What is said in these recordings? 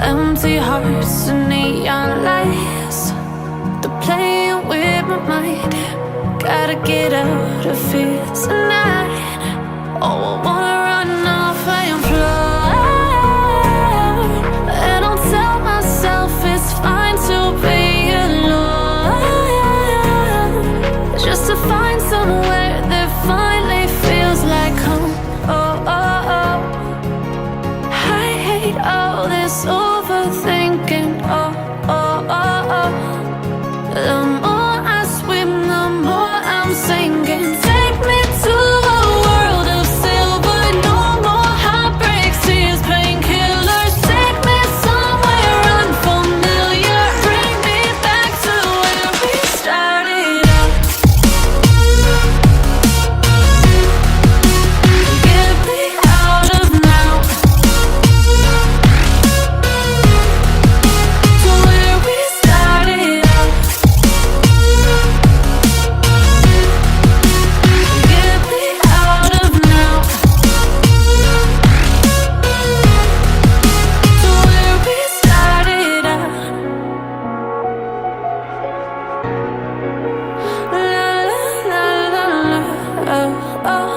empty hearts and neon lights. They're playing with my mind. Gotta get out of here tonight. Oh, I wanna run off and fly. And I'll tell myself it's fine to be alone, just to find somewhere that finally feels like home. Oh, oh, oh. I hate all this overthinking. Oh, oh, oh, oh. The more I swim, the more I'm sinking. Take me to a world of silver. No more heartbreaks, tears, painkillers. Take me somewhere unfamiliar. Bring me back to where we started out. Get me out of now, to where we started out. Get me out of now, to where we started out. La la la la, oh, oh.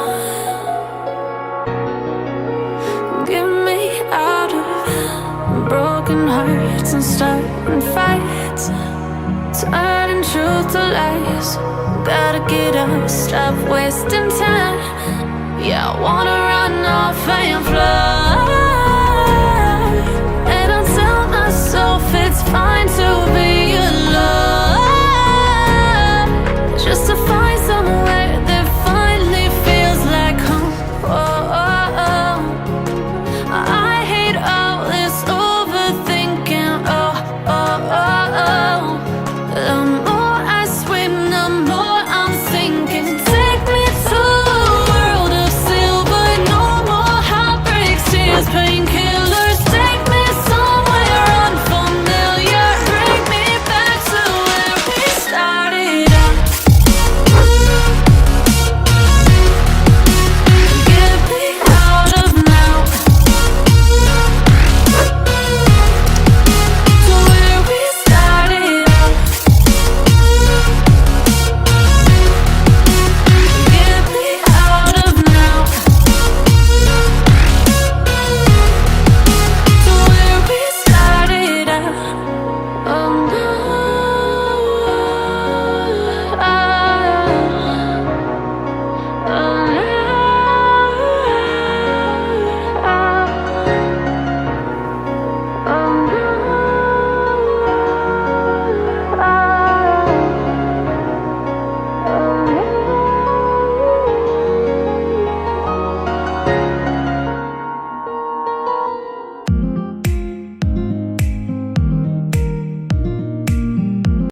Get me out of broken hearts and starting fights, turning truth to lies. Gotta get up, stop wasting time. Yeah, I wanna run off and fly.